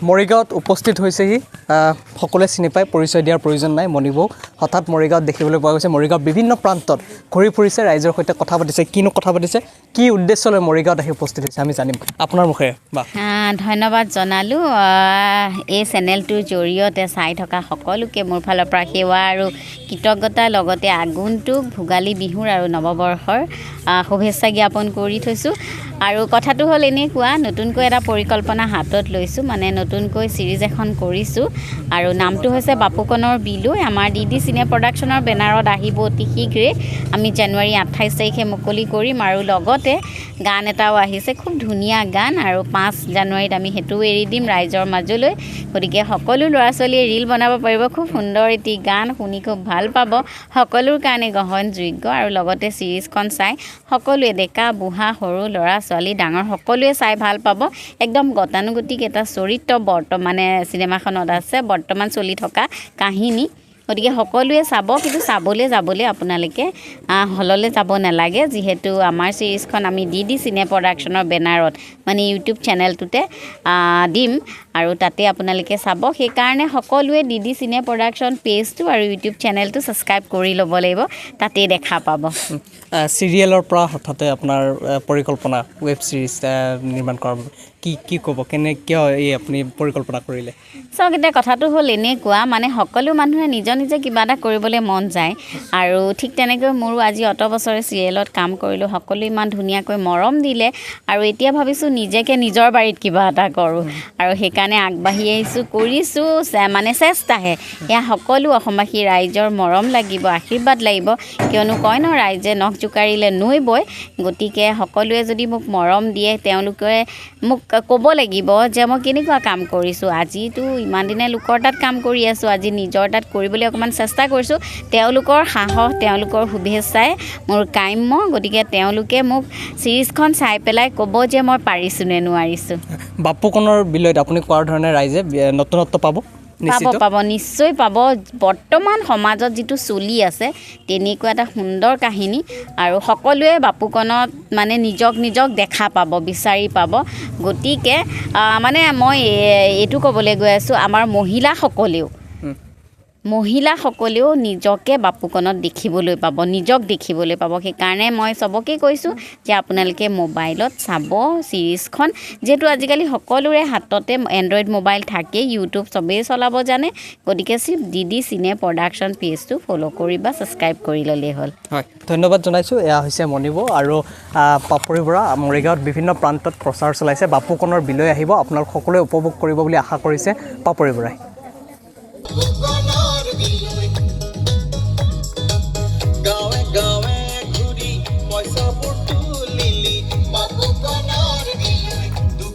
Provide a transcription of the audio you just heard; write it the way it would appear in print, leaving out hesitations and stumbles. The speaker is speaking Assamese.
মৰিগাঁৱত উপস্থিত হৈছেহি সকলোৱে চিনি পায় পৰিচয় দিয়াৰ প্ৰয়োজন নাই মণিবৌক হঠাৎ মৰিগাঁৱত দেখিবলৈ পোৱা গৈছে মৰিগাঁৱৰ বিভিন্ন প্ৰান্তত ঘূৰি ফুৰিছে ৰাইজৰ সৈতে কথা পাতিছে কিনো কথা পাতিছে কি উদ্দেশ্য লৈ মৰিগাঁৱত আহি উপস্থিত হৈছে আমি জানিম আপোনাৰ মুখেৰে ধন্যবাদ জনালোঁ এই চেনেলটোৰ জৰিয়তে চাই থকা সকলোকে মোৰ ফালৰ পৰা সেৱা আৰু কৃতজ্ঞতাৰ লগতে আগন্তুক ভোগালী বিহুৰ আৰু নৱবৰ্ষৰ শুভেচ্ছা জ্ঞাপন কৰি থৈছোঁ আৰু কথাটো হ'ল এনেকুৱা নতুনকৈ এটা পৰিকল্পনা হাতত লৈছোঁ মানে নতুনকৈ ছিৰিজ এখন কৰিছোঁ আৰু নামটো হৈছে বাপুকণৰ বিলৈ আমাৰ DD চিনে প্ৰডাকশ্যনৰ বেনাৰত আহিব অতি শীঘ্ৰে আমি জানুৱাৰী 28 তাৰিখে মুকলি কৰিম আৰু লগতে গান এটাও আহিছে খুব ধুনীয়া গান আৰু 5 জানুৱাৰীত আমি সেইটোও এৰি দিম ৰাইজৰ মাজলৈ গতিকে সকলো ল'ৰা ছোৱালীয়ে ৰীল বনাব পাৰিব খুব সুন্দৰ এটি গান শুনি খুব ভাল পাব সকলোৰ কাৰণে গ্ৰহণযোগ্য আৰু লগতে ছিৰিজখন চাই সকলোৱে ডেকা বুঢ়া সৰু ল'ৰা ছোৱালী ডাঙৰ সকলোৱে চাই ভাল পাব একদম গতানুগতিক এটা চৰিত্ৰ বৰ্তমানে চিনেমাখনত আছে বৰ্তমান চলি থকা কাহিনী গতিকে সকলোৱে চাব কিন্তু চাবলৈ যাবলৈ আপোনালোকে হললৈ যাব নালাগে যিহেতু আমাৰ ছিৰিজখন আমি DD চিনে প্ৰডাকশ্যনৰ বেনাৰত মানে ইউটিউব চেনেলটোতে দিম আৰু তাতে আপোনালোকে চাব সেইকাৰণে সকলোৱে DD চিনে প্ৰডাকশ্যন পেজটো আৰু ইউটিউব চেনেলটো ছাবস্ক্ৰাইব কৰি ল'ব লাগিব তাতেই দেখা পাব চিৰিয়েলৰ পৰা হঠাতে আপোনাৰ পৰিকল্পনা ৱেব ছিৰিজ নিৰ্মাণ কৰাৰ কি ক'ব কিয় এই আপুনি পৰিকল্পনা কৰিলে চাওক এতিয়া কথাটো হ'ল এনেকুৱা মানে সকলো মানুহে নিজে কিবা এটা কৰিবলৈ মন যায় আৰু ঠিক তেনেকৈ মোৰো আজি অত বছৰে চিৰিয়েলত কাম কৰিলোঁ সকলো ইমান ধুনীয়াকৈ মৰম দিলে আৰু এতিয়া ভাবিছোঁ নিজকে নিজৰ বাৰীত কিবা এটা কৰোঁ আৰু সেইকাৰণে আগবাঢ়ি আহিছোঁ কৰিছোঁ মানে চেষ্টাহে এয়া সকলো অসমবাসী ৰাইজৰ মৰম লাগিব আশীৰ্বাদ লাগিব কিয়নো কয় ন ৰাইজে নখ জোকাৰিলে নৈ বয় গতিকে সকলোৱে যদি মোক মৰম দিয়ে তেওঁলোকে মোক ক'ব লাগিব যে মই কেনেকুৱা কাম কৰিছোঁ আজিতো ইমান দিনে লোকৰ তাত কাম কৰি আছোঁ আজি নিজৰ তাত কৰিবলৈ অকণমান চেষ্টা কৰিছোঁ তেওঁলোকৰ সাহস তেওঁলোকৰ শুভেচ্ছাই মোৰ কাম্য গতিকে তেওঁলোকে মোক ছিৰিজখন চাই পেলাই ক'ব যে মই পাৰিছোঁ নে নোৱাৰিছোঁ বাপুকণৰ বিলৈত আপুনি কোৱাৰ ধৰণে ৰাইজে নতুনত্ব পাব পাব নিশ্চয় পাব বৰ্তমান সমাজত যিটো চলি আছে তেনেকুৱা এটা সুন্দৰ কাহিনী আৰু সকলোৱে বাপুকণত মানে নিজক দেখা পাব বিচাৰি পাব গতিকে মানে মই এইটো ক'বলৈ গৈ আছোঁ আমাৰ মহিলাসকলেও নিজকে বাপুকণত দেখিবলৈ পাব নিজক দেখিবলৈ পাব সেইকাৰণে মই চবকে কৈছোঁ যে আপোনালোকে মোবাইলত চাব ছিৰিজখন যিহেতু আজিকালি সকলোৰে হাততে এণ্ড্ৰইড মোবাইল থাকে ইউটিউব চবেই চলাব জানে গতিকে DD চিনে প্ৰডাকশ্যন পেজটো ফ'ল' কৰি বা ছাবস্ক্ৰাইব কৰি ল'লেই হ'ল হয় ধন্যবাদ জনাইছোঁ এয়া হৈছে মণিবৌ আৰু পাপৰি বৰা মৰিগাঁৱত বিভিন্ন প্ৰান্তত প্ৰচাৰ চলাইছে বাপুকণৰ বিলৈ আহিব আপোনালোক সকলোৱে উপভোগ কৰিব বুলি আশা কৰিছে পাপৰি বৰাই